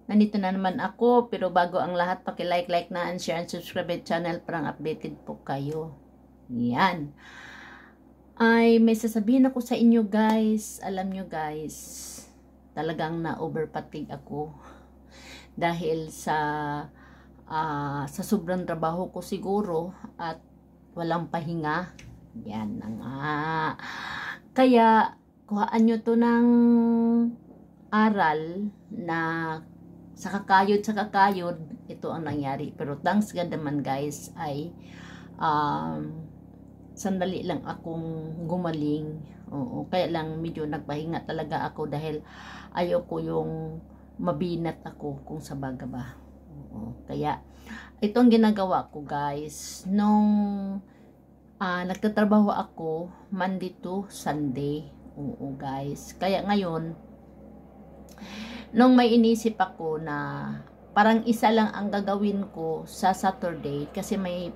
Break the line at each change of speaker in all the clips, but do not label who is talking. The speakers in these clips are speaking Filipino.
Nandito na naman ako, pero bago ang lahat, paki-like na and share and subscribe at channel para updated po kayo. Yan. Ay, may sasabihin ako sa inyo guys. Alam nyo guys, talagang na-overfatigue ako. Dahil sa sobrang trabaho ko siguro at walang pahinga. Yan na nga. Kaya, kuhaan nyo to ng aral na sa kakayod, ito ang nangyari. Pero thanks God naman guys, ay sandali lang akong gumaling. Oo, kaya lang medyo nagpahinga talaga ako dahil ayoko yung mabinat ako kung sa baga ba. Oo, kaya ito ang ginagawa ko guys. Nung nagtatrabaho ako Monday to Sunday. Oo guys. Kaya ngayon, nung may inisip ako na parang isa lang ang gagawin ko sa Saturday kasi may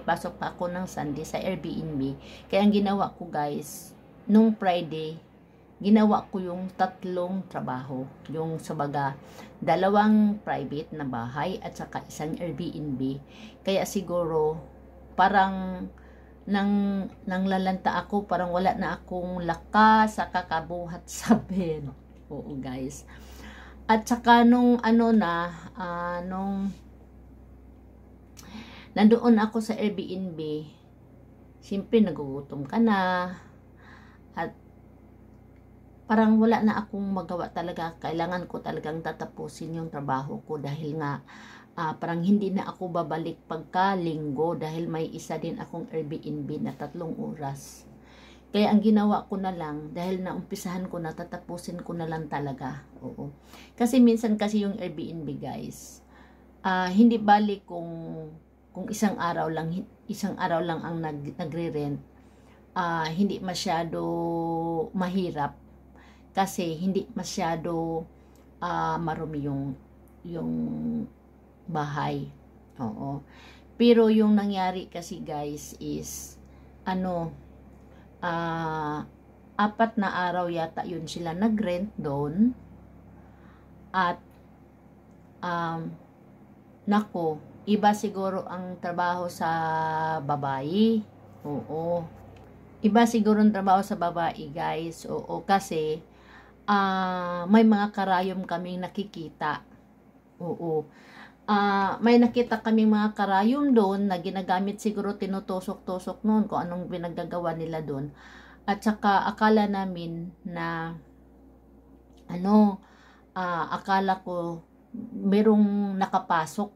pasok pa ako ng Sunday sa Airbnb. Kaya ang ginawa ko guys, nung Friday, ginawa ko yung 3 trabaho. Yung sa baga, 2 private na bahay at saka isang Airbnb. Kaya siguro, parang nang lalanta ako, parang wala na akong lakas sa kakabuhat sa bed. Oo guys. At saka nung nung nandoon ako sa Airbnb, siyempre nagugutom ka na at parang wala na akong magawa talaga. Kailangan ko talagang tatapusin yung trabaho ko dahil nga parang hindi na ako babalik pagka linggo dahil may isa din akong Airbnb na 3 oras. Kaya ang ginawa ko na lang, dahil naumpisahan ko na, tatapusin ko na lang talaga. Oo. Kasi minsan kasi yung Airbnb guys, hindi bali kung isang araw lang ang nagre-rent, hindi masyado mahirap. Kasi hindi masyado marumi yung bahay. Oo. Pero yung nangyari kasi guys is, 4 na araw yata yun sila nag-rent doon. At nako, iba siguro ang trabaho sa babae. Oo, iba siguro ang trabaho sa babae guys. Oo, kasi may mga karayom kaming nakikita. Oo, may nakita kaming mga karayom doon na ginagamit, siguro tinutusok-tusok noon kung anong pinagagawa nila doon. At saka akala namin na akala ko merong nakapasok.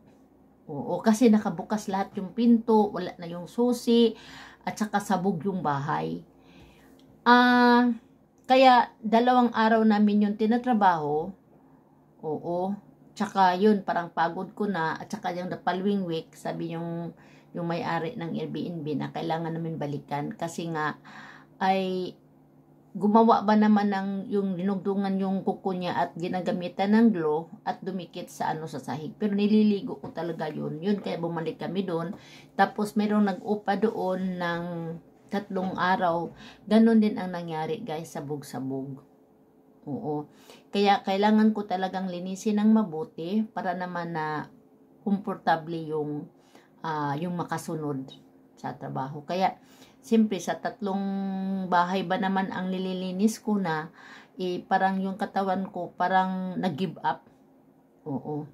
Oo, kasi nakabukas lahat yung pinto, wala na yung susi, at saka sabog yung bahay. Kaya 2 araw namin yung tinatrabaho. Oo. Tsaka yun, parang pagod ko na. At saka yung the following week, sabi yung may-ari ng Airbnb na kailangan namin balikan. Kasi nga, ay gumawa ba naman ng yung dinugtungan yung kuko niya at ginagamitan ng glue at dumikit sa sa sahig. Pero nililigo ko talaga yun. Yun, kaya bumalik kami doon. Tapos mayroong nag-upa doon ng 3 araw. Ganon din ang nangyari guys, sabog-sabog. Oo. Kaya kailangan ko talagang linisin ng mabuti para naman na komportable yung makasunod sa trabaho. Kaya siyempre sa 3 bahay ba naman ang nililinis ko na, parang yung katawan ko parang nag-give up. Oo.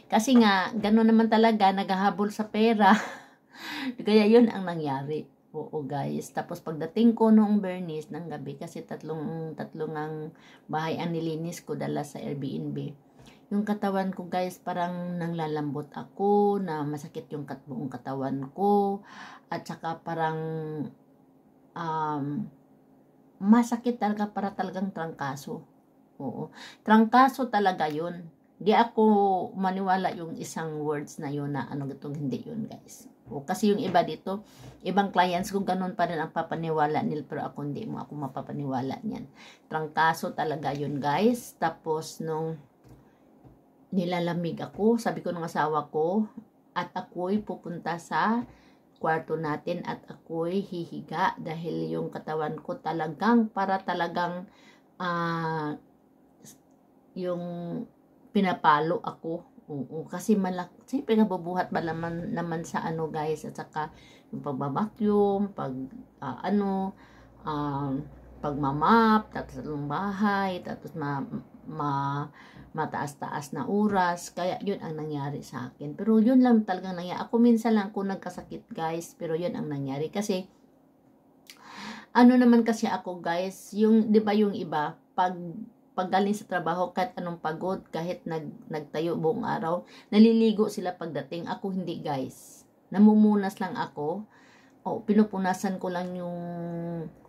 Kasi nga gano'n naman talaga, naghahabol sa pera. Kaya yun ang nangyari. Oo guys, tapos pagdating ko noong Bernice ng gabi, kasi tatlong ang bahay ang nilinis ko dala sa Airbnb. Yung katawan ko guys, parang nanglalambot ako, na masakit yung buong katawan ko, at saka parang masakit talaga, para talagang trangkaso. Oo, trangkaso talaga yun. Di ako maniwala yung isang words na yun na hindi yun guys. O, kasi yung iba dito, ibang clients ko ganun pa rin ang papaniwala nila, pero ako hindi mo ako mapapaniwala niyan. Trangkaso talaga yun guys. Tapos nung nilalamig ako, sabi ko ng asawa ko, at ako'y pupunta sa kwarto natin at ako'y hihiga dahil yung katawan ko talagang yung pinapalo ako. Oo, kasi siyempre nabubuhat ba naman sa ano guys, at saka yung pagbabacuum, um, pagmamap, tapos ng bahay, tapos mataas-taas na oras, kaya yun ang nangyari sa akin. Pero yun lang talagang nangyari. Ako minsan lang ako nagkasakit guys, pero yun ang nangyari kasi ano naman kasi ako guys, yung 'di ba yung iba paggaling sa trabaho kahit anong pagod, kahit nagtayo buong araw, naliligo sila pagdating. Ako hindi guys. Namumunas lang ako. O pinupunasan ko lang yung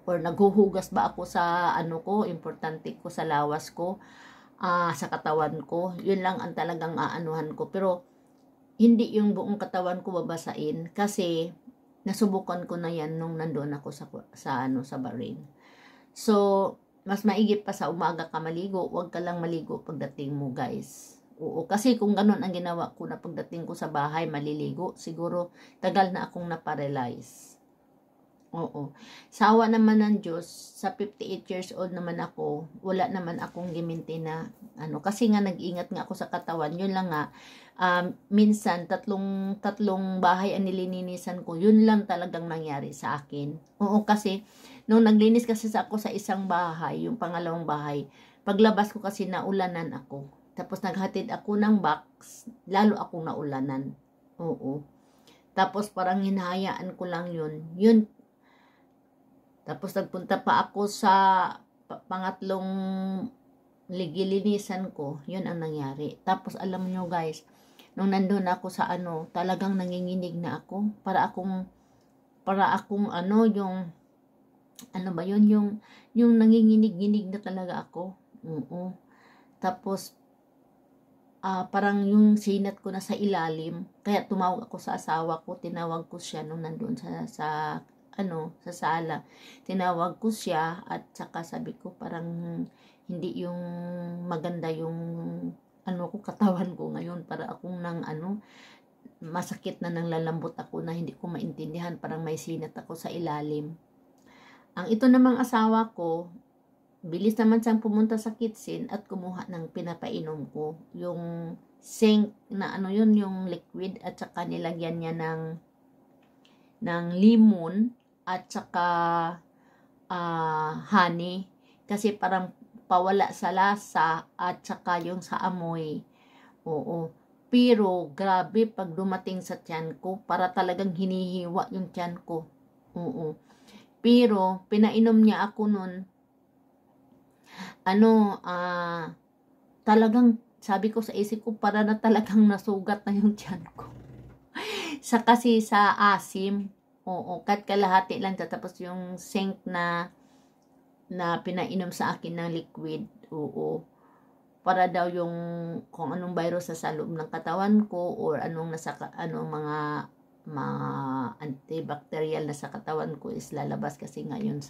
or naghuhugas ba ako sa ano ko, importante ko sa lawas ko, sa katawan ko. Yun lang ang talagang aanuhan ko. Pero hindi yung buong katawan ko babasain kasi nasubukan ko na yan nung nandoon ako sa Bahrain. So, mas maigit pa sa umaga ka maligo, huwag ka lang maligo pagdating mo guys. Oo, kasi kung ganun ang ginawa ko na pagdating ko sa bahay maliligo, siguro tagal na akong na-paralyze. Oo. Sa awa naman ng Diyos, sa 58 years old naman ako, wala naman akong giminti na ano, kasi nga nag-ingat nga ako sa katawan, yun lang nga, minsan tatlong bahay ang nililinisan ko, yun lang talagang nangyari sa akin. Oo, kasi nung naglinis kasi ako sa isang bahay, yung pangalawang bahay, paglabas ko kasi naulanan ako. Tapos naghatid ako ng box, lalo akong naulanan. Oo. Tapos parang hinahayaan ko lang yun. Tapos nagpunta pa ako sa pangatlong ligilinisan ko, yun ang nangyari. Tapos alam nyo guys, nung nandun ako sa ano, talagang nanginginig na ako. Para akong ano, yung, ano ba yun, yung nanginginig-ginig na talaga ako. Oo. Tapos, parang yung sinat ko na sa ilalim. Kaya tumawag ako sa asawa ko, tinawag ko siya nung nandun sa sala. Tinawag ko siya at saka sabi ko parang hindi yung maganda yung katawan ko ngayon, para akong masakit na nang lalambot ako na hindi ko maintindihan, parang may sinat ako sa ilalim. Ang ito namang asawa ko, bilis naman siyang pumunta sa kitchen at kumuha ng pinapainom ko, yung zinc na yung liquid, at saka nilagyan niya ng limon at saka honey, kasi parang pawala sa lasa at saka yung sa amoy. Oo. Pero grabe pag dumating sa tiyan ko, para talagang hinihiwa yung tiyan ko. Oo. Pero pinainom niya ako nun, talagang sabi ko sa isip ko, para na talagang nasugat na yung tiyan ko. Kasi sa asim. Oo, kahit kalahati lang, tapos yung zinc na pinainom sa akin ng liquid. Oo. Para daw yung kung anong virus sa loob ng katawan ko, or mga antibacterial na sa katawan ko is lalabas, kasi ngayon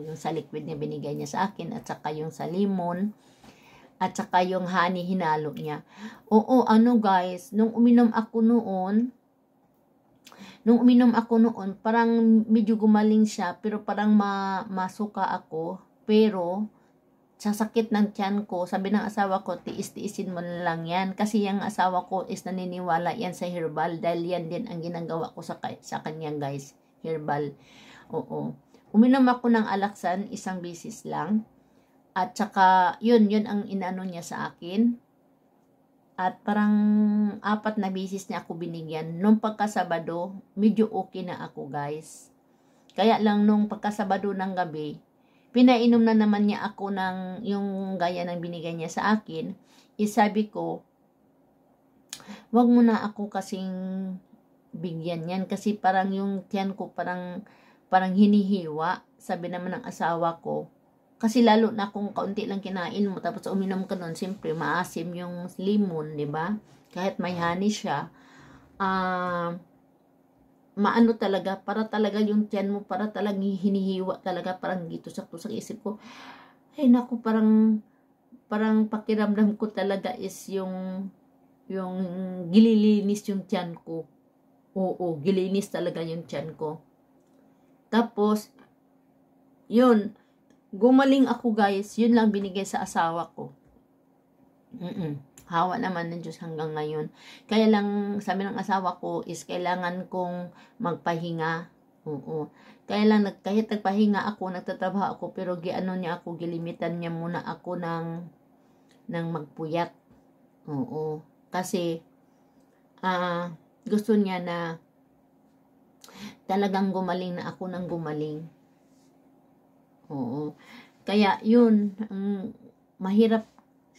yung sa liquid niya binigay niya sa akin, at saka yung sa limon, at saka yung honey hinalo niya. Oo, guys, nung uminom ako noon, parang medyo gumaling siya, pero parang masuka ako. Pero, sa sakit ng tiyan ko, sabi ng asawa ko, tiis-tiisin mo na lang yan. Kasi yung asawa ko is naniniwala yan sa herbal, dahil yan din ang ginagawa ko sa kanya guys, herbal. Oo. Uminom ako ng Alaxan, isang bisis lang. At saka, yun ang inano niya sa akin. At parang 4 na bisis niya ako binigyan. Nung pagkasabado, medyo okay na ako guys. Kaya lang nung pagkasabado ng gabi, pinainom na naman niya ako ng yung gaya ng binigay niya sa akin. Sabi ko, wag mo na ako kasing bigyan yan. Kasi parang yung tiyan ko parang hinihiwa. Sabi naman ng asawa ko, kasi lalo na kung kaunti lang kinain mo, tapos uminom ka nun, siyempre, maasim yung limon, di ba? Kahit may honey siya, maano talaga, para talaga yung tiyan mo, para talagang hinihiwa talaga, parang dito sa isip ko, ay naku, parang pakiramdam ko talaga is yung gililinis yung tiyan ko. Oo, gilinis talaga yung tiyan ko. Tapos, yun, gumaling ako guys, yun lang binigay sa asawa ko. Hawa naman ng Diyos hanggang ngayon. Kaya lang, sabi ng asawa ko is kailangan kong magpahinga. Oo. Kaya lang, kahit nagpahinga ako, nagtatrabaho ako, pero giano niya ako, gilimitan niya muna ako ng magpuyat. Oo. Kasi, gusto niya na talagang gumaling na ako ng gumaling. Oo. Kaya, yun, mahirap.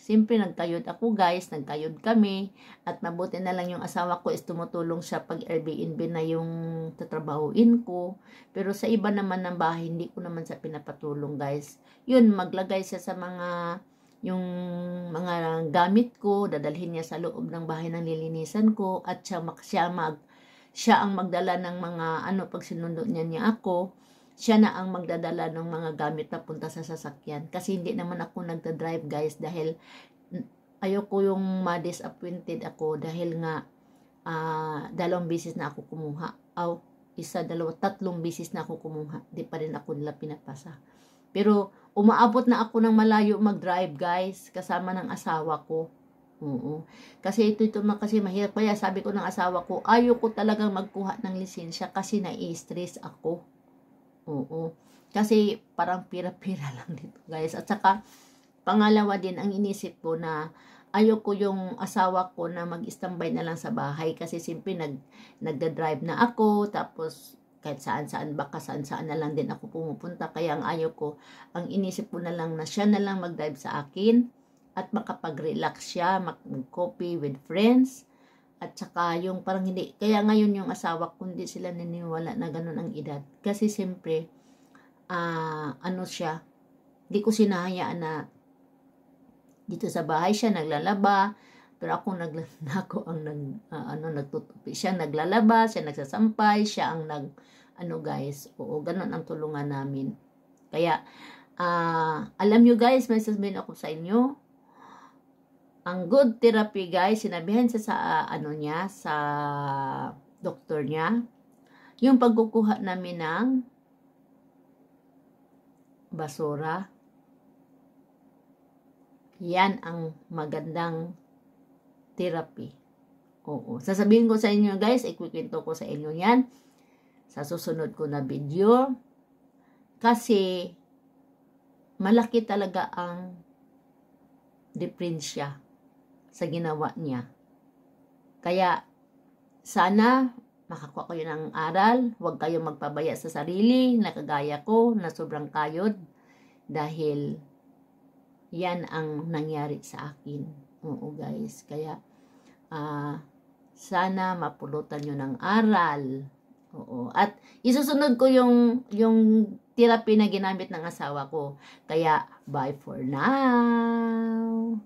Siyempre, nagkayod ako guys, nagkayod kami, at mabuti na lang yung asawa ko is tumutulong siya pag Airbnb na yung tatrabahuin ko. Pero sa iba naman ng bahay, hindi ko naman sa pinapatulong guys. Yun, maglagay siya sa yung mga gamit ko, dadalhin niya sa loob ng bahay ng lilinisan ko, at siya ang magdala ng mga pag sinundo niya ako. Siya na ang magdadala ng mga gamit na punta sa sasakyan. Kasi hindi naman ako nagda-drive guys, dahil ayoko yung ma-disappointed ako, dahil nga 2 beses na ako kumuha. 1, 2, 3 beses na ako kumuha. Di pa rin ako nila pinapasa. Pero umaabot na ako ng malayo mag-drive guys, kasama ng asawa ko. Oo. Kasi ito kasi mahirap. Kaya sabi ko ng asawa ko, ayoko talagang magkuha ng lisensya kasi nai-stress ako. Oo. Kasi parang pira-pira lang dito guys. At saka pangalawa din, ang inisip ko na ayoko yung asawa ko na mag-standby na lang sa bahay. Kasi simple nagda-drive na ako. Tapos kahit saan-saan, baka saan-saan na lang din ako pumupunta. Kaya ang ayoko, ang inisip ko na lang na siya na lang mag-drive sa akin. At makapag-relax siya, mag-coffee with friends. At saka yung parang hindi, kaya ngayon yung asawa ko hindi sila naniniwala na ganun ang edad. Kasi siyempre, siya, hindi ko sinahayaan na dito sa bahay siya naglalaba, pero ako nagtutupi. Siya naglalaba, siya nagsasampay, siya ang guys, oo, ganun ang tulungan namin. Kaya, alam nyo guys, may sasabihin ako sa inyo, ang good therapy guys, sinabihan siya sa sa doktor niya, yung pagkukuha namin ng basura. Yan ang magandang therapy. Oo. Sasabihin ko sa inyo guys, ikukwento ko sa inyo yan sa susunod ko na video. Kasi malaki talaga ang diferensya sa ginawa niya. Kaya, sana makakuha kayo ng aral. Huwag kayong magpabaya sa sarili na kagaya ko na sobrang kayod. Dahil, yan ang nangyari sa akin. Oo guys. Kaya, sana mapulutan nyo ng aral. Oo. At isusunod ko yung therapy na ginamit ng asawa ko. Kaya, bye for now.